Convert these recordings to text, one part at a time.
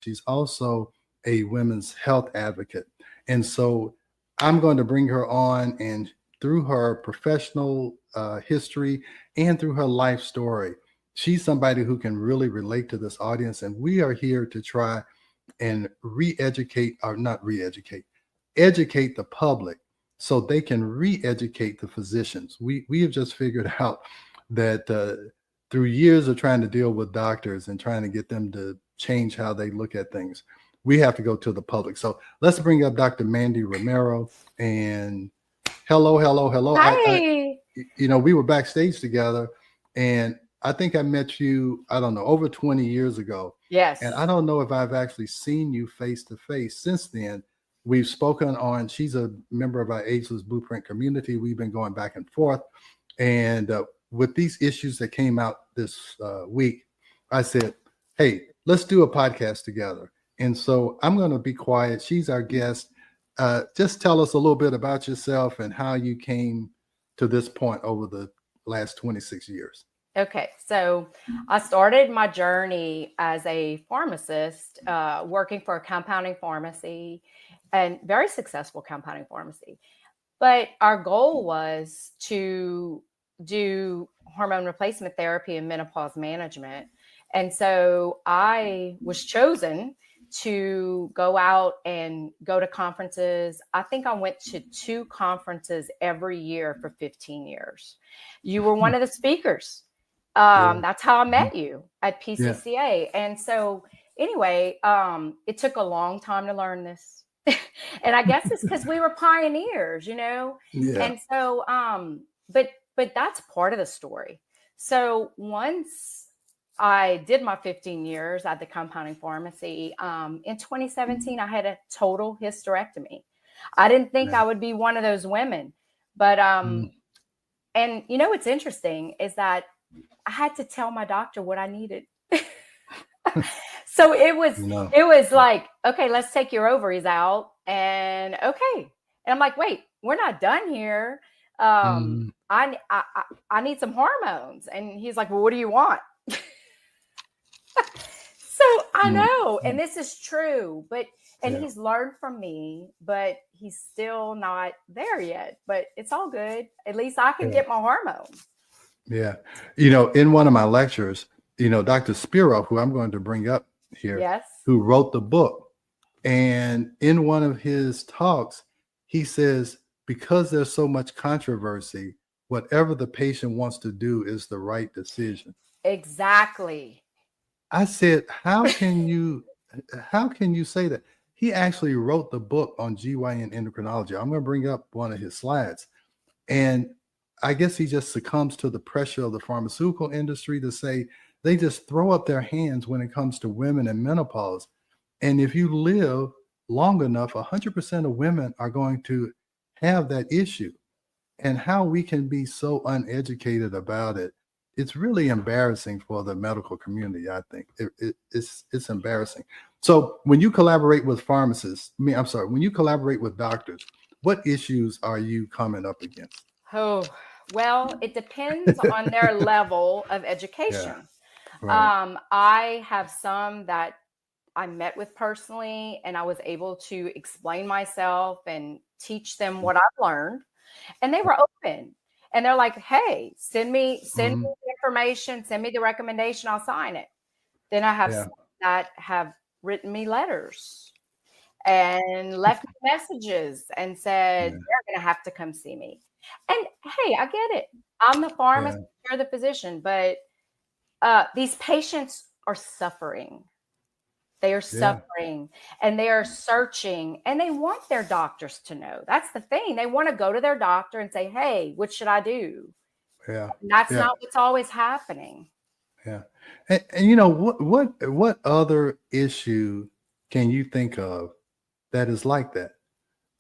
She's also a women's health advocate. And so I'm going to bring her on, and through her professional history and through her life story, she's somebody who can really relate to this audience. And we are here to try and re-educate, or not re-educate, educate the public so they can re-educate the physicians. We have just figured out that through years of trying to deal with doctors and trying to get them to change how they look at things, we have to go to the public. So let's bring up Dr. Mandy Romero. And hello, hello, hello. Hi. We were backstage together, and I think I met you, I don't know, over 20 years ago. Yes. And I don't know if I've actually seen you face to face since then. We've spoken on, she's a member of our Ageless Blueprint community. We've been going back and forth. And with these issues that came out this week, I said, hey, let's do a podcast together. And so I'm going to be quiet. She's our guest. Just tell us a little bit about yourself and how you came to this point over the last 26 years. Okay, so I started my journey as a pharmacist, working for a compounding pharmacy, and very successful compounding pharmacy. But our goal was to do hormone replacement therapy and menopause management. And so I was chosen to go out and go to conferences. I think I went to 2 conferences every year for 15 years. You were one of the speakers. That's how I met you at PCCA. And so anyway, it took a long time to learn this. And I guess it's because we were pioneers, Yeah. And so, but that's part of the story. So once I did my 15 years at the compounding pharmacy, in 2017, I had a total hysterectomy. I didn't think I would be one of those women, but, and what's interesting is that I had to tell my doctor what I needed. So it was like, okay, let's take your ovaries out, and okay. And I'm like, wait, we're not done here. I need some hormones. And he's like, well, what do you want? So I know, and this is true, and he's learned from me, but he's still not there yet, but it's all good. At least I can get my hormones. Yeah. In one of my lectures, Dr. Spiro, who I'm going to bring up here, who wrote the book, and in one of his talks, he says, because there's so much controversy, whatever the patient wants to do is the right decision. Exactly. I said, how can you say that? He actually wrote the book on GYN endocrinology. I'm going to bring up one of his slides. And I guess he just succumbs to the pressure of the pharmaceutical industry to say they just throw up their hands when it comes to women and menopause. And if you live long enough, 100% of women are going to have that issue. And how we can be so uneducated about it, it's really embarrassing for the medical community, I think. It's embarrassing. So when you collaborate with pharmacists, when you collaborate with doctors, what issues are you coming up against? Oh, well, it depends on their level of education. Right. I have some that I met with personally, and I was able to explain myself and teach them what I've learned. And they were open, and they're like, hey, send me the information, send me the recommendation, I'll sign it. Then I have some that have written me letters and left messages and said, they're going to have to come see me. And hey, I get it. I'm the pharmacist, you're the physician, but these patients are suffering. They are suffering, and they are searching, and they want their doctors to know. That's the thing. They want to go to their doctor and say, hey, what should I do? Yeah. And that's not what's always happening. Yeah. And what other issue can you think of that is like that?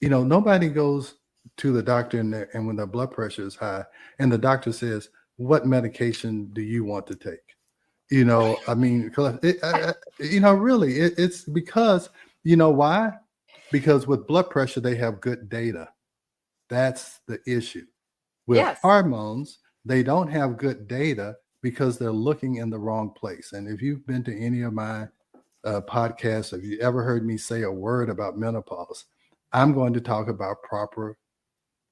Nobody goes to the doctor and when their blood pressure is high, and the doctor says, what medication do you want to take? I mean, really, it's because, why? Because with blood pressure, they have good data. That's the issue. With hormones, they don't have good data because they're looking in the wrong place. And if you've been to any of my podcast, if you ever heard me say a word about menopause, I'm going to talk about proper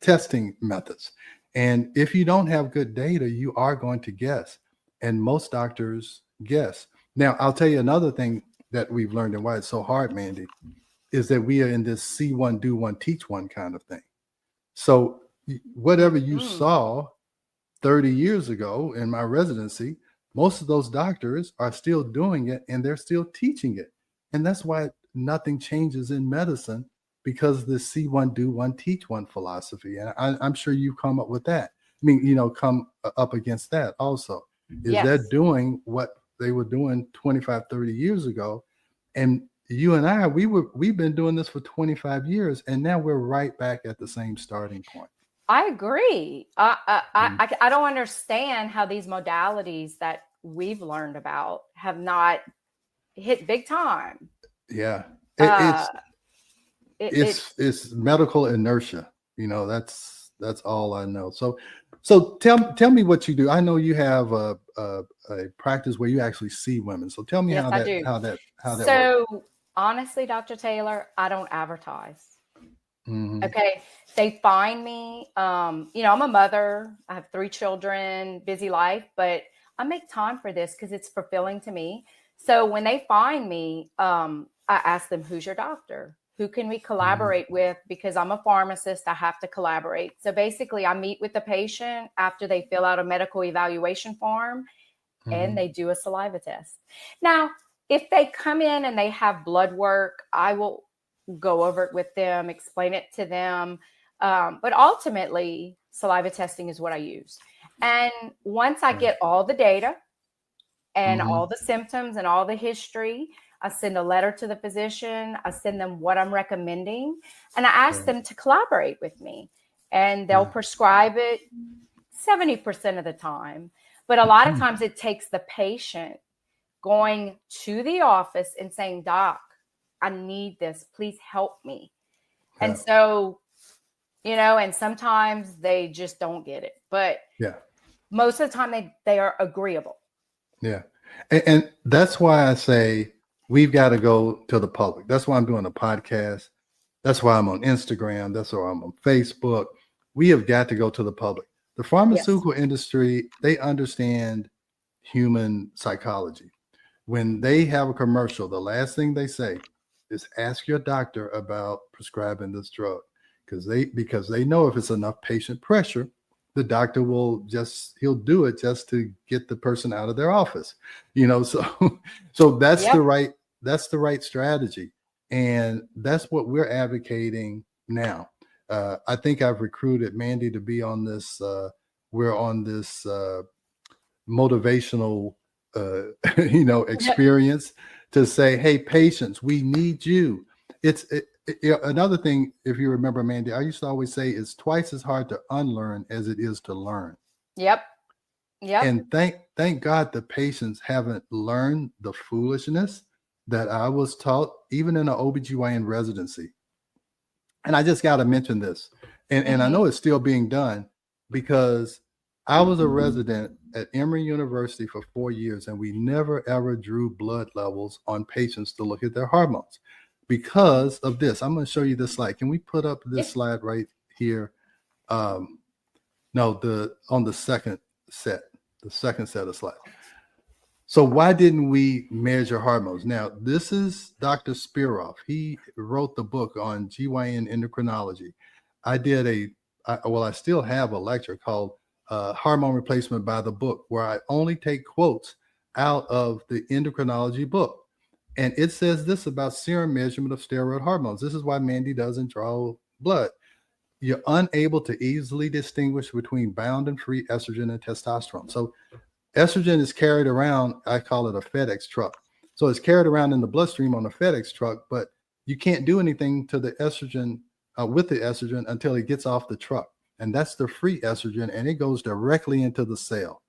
testing methods. And if you don't have good data, you are going to guess. And most doctors guess. Now, I'll tell you another thing that we've learned and why it's so hard, Mandy, is that we are in this see one, do one, teach one kind of thing. So whatever you saw 30 years ago in my residency, most of those doctors are still doing it and they're still teaching it. And that's why nothing changes in medicine, because the see one, do one, teach one philosophy. And I'm sure you've come up with that. I mean, come up against that also. Is Yes. they're doing what they were doing 25, 30 years ago. And you and I, we've been doing this for 25 years, and now we're right back at the same starting point. I agree. I don't understand how these modalities that we've learned about have not hit big time. Yeah, It's it's medical inertia. That's all I know. So tell me what you do. I know you have a practice where you actually see women. So tell me Yes, how I that do. how that works. So honestly, Dr. Taylor, I don't advertise. Mhm. Okay. They find me. I'm a mother. I have 3 children, busy life, but I make time for this because it's fulfilling to me. So when they find me, I ask them, who's your doctor? Who can we collaborate with? Because I'm a pharmacist, I have to collaborate. So basically, I meet with the patient after they fill out a medical evaluation form and they do a saliva test. Now, if they come in and they have blood work, I will go over it with them, explain it to them. But ultimately, saliva testing is what I use. And once I get all the data and all the symptoms and all the history, I send a letter to the physician. I send them what I'm recommending, and I ask them to collaborate with me. And they'll prescribe it 70% of the time. But a lot of times it takes the patient going to the office and saying, Doc, I need this. Please help me. Yeah. And so, and sometimes they just don't get it. But most of the time they are agreeable. Yeah. And that's why I say we've got to go to the public. That's why I'm doing a podcast. That's why I'm on Instagram. That's why I'm on Facebook. We have got to go to the public. The pharmaceutical industry, they understand human psychology. When they have a commercial, the last thing they say is ask your doctor about prescribing this drug, because they know if it's enough patient pressure, the doctor he'll do it just to get the person out of their office. So that's the right strategy. And that's what we're advocating now. I think I've recruited Mandy to be on this. We're on this motivational, experience to say, hey, patients, we need you. Another thing, if you remember, Mandy, I used to always say it's twice as hard to unlearn as it is to learn. Yep. And thank God the patients haven't learned the foolishness that I was taught, even in an OBGYN residency. And I just got to mention this. And I know it's still being done, because I was a resident at Emory University for 4 years, and we never ever drew blood levels on patients to look at their hormones because of this. I'm going to show you this slide. Can we put up this slide right here? On the second set of slides. So why didn't we measure hormones? Now, this is Dr. Spiroff. He wrote the book on GYN endocrinology. I still have a lecture called Hormone Replacement by the Book, where I only take quotes out of the endocrinology book. And it says this about serum measurement of steroid hormones. This is why Mandy doesn't draw blood. You're unable to easily distinguish between bound and free estrogen and testosterone. So estrogen is carried around, I call it a FedEx truck. So it's carried around in the bloodstream on a FedEx truck, but you can't do anything to the estrogen with the estrogen until it gets off the truck. And that's the free estrogen, and it goes directly into the cell.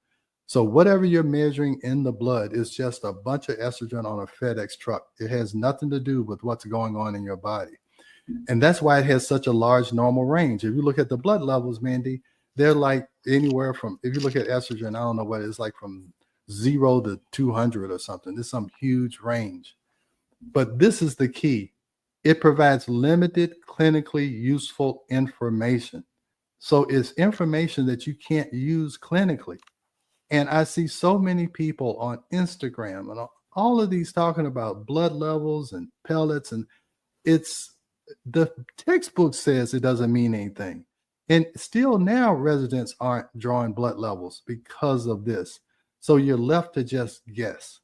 So whatever you're measuring in the blood is just a bunch of estrogen on a FedEx truck. It has nothing to do with what's going on in your body. And that's why it has such a large normal range. If you look at the blood levels, Mandy, they're like anywhere from, if you look at estrogen, I don't know what it's like, from 0 to 200 or something. There's some huge range. But this is the key. It provides limited clinically useful information. So it's information that you can't use clinically. And I see so many people on Instagram and all of these talking about blood levels and pellets, and it's the textbook says it doesn't mean anything. And still now residents aren't drawing blood levels because of this. So you're left to just guess.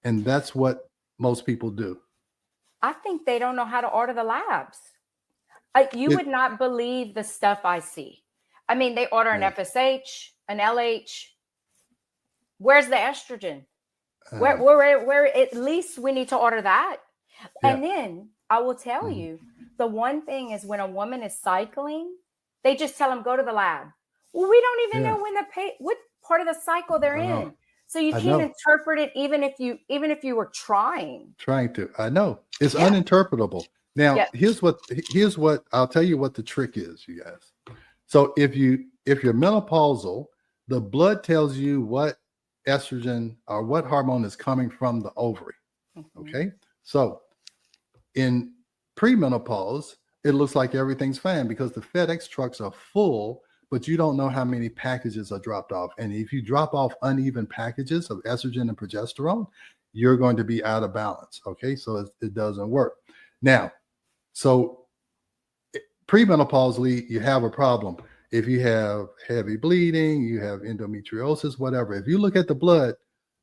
And that's what most people do. I think they don't know how to order the labs. You It, would not believe the stuff I see. I mean, they order an yeah, FSH, an LH. Where's the estrogen? uh, Where at least we need to order that. yeah. And then I will tell Mhm. you, the one thing is when a woman is cycling, they just tell them go to the lab. Well, we don't even Yeah, know when what part of the cycle they're I know. in. So you I can't know. interpret it even if you were trying. Trying to. I know. It's Yeah. uninterpretable. Now, Yeah. here's what I'll tell you what the trick is, you guys. So if you're menopausal, the blood tells you what estrogen or what hormone is coming from the ovary. Mhm. Okay. So in premenopause, it looks like everything's fine because the FedEx trucks are full, but you don't know how many packages are dropped off. And if you drop off uneven packages of estrogen and progesterone, you're going to be out of balance. Okay. So it doesn't work. Now, so premenopausally, you have a problem. If you have heavy bleeding, you have endometriosis, whatever. If you look at the blood,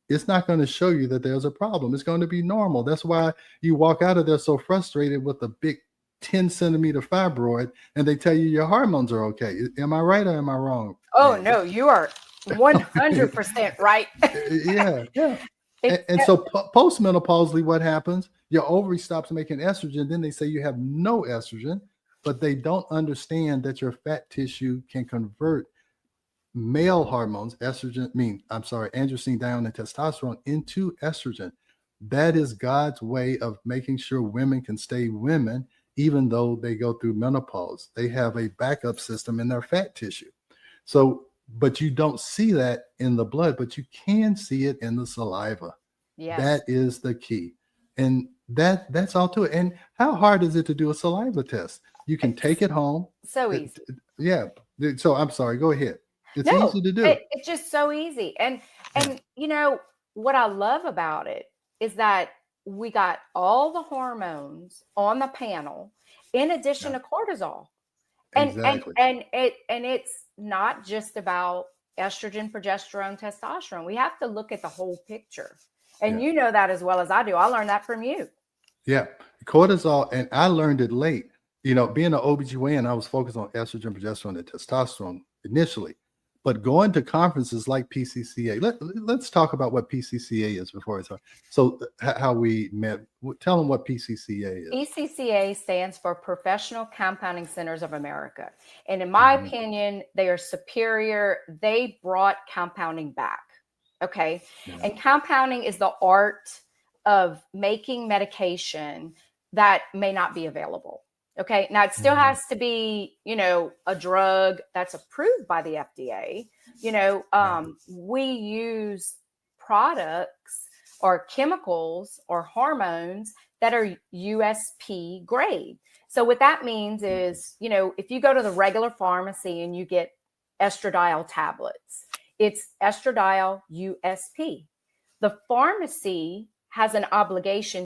it's not going to show you that there's a problem. It's going to be normal. That's why you walk out of there so frustrated with a big 10-centimeter fibroid and they tell you your hormones are okay. Am I right or am I wrong? Oh Angie? no, you are 100% right. Yeah, yeah. It, And so postmenopausally, what happens? Your ovary stops making estrogen. Then they say you have no estrogen, but they don't understand that your fat tissue can convert male hormones, androstenedione and testosterone into estrogen. That is God's way of making sure women can stay women, even though they go through menopause. They have a backup system in their fat tissue. So, but you don't see that in the blood, but you can see it in the saliva. yes, That is the key. And that's all to it. And how hard is it to do a saliva test? You can take it's it home. so It- easy. yeah. So I'm sorry, go ahead. It's No, easy to do. it's just so easy. And Yeah. you know what I love about it is that we got all the hormones on the panel in addition Yeah. to cortisol. And Exactly. it's not just about estrogen, progesterone, testosterone. We have to look at the whole picture. And Yeah. you know that as well as I do. I learned that from you. Yeah. Cortisol, and I learned it late. Being an OBGYN, I was focused on estrogen, progesterone, and testosterone initially. But going to conferences like PCCA, let's talk about what PCCA is before I talk. So how we met, tell them what PCCA is. PCCA stands for Professional Compounding Centers of America. And in my Mhm. opinion, they are superior. They brought compounding back. Okay. Yeah. And compounding is the art of making medication that may not be available. Okay. Now it still Mhm. has to be, a drug that's approved by the FDA. Right. We use products or chemicals or hormones that are USP grade. So what that means is, if you go to the regular pharmacy and you get estradiol tablets, it's estradiol USP. The pharmacy has an obligation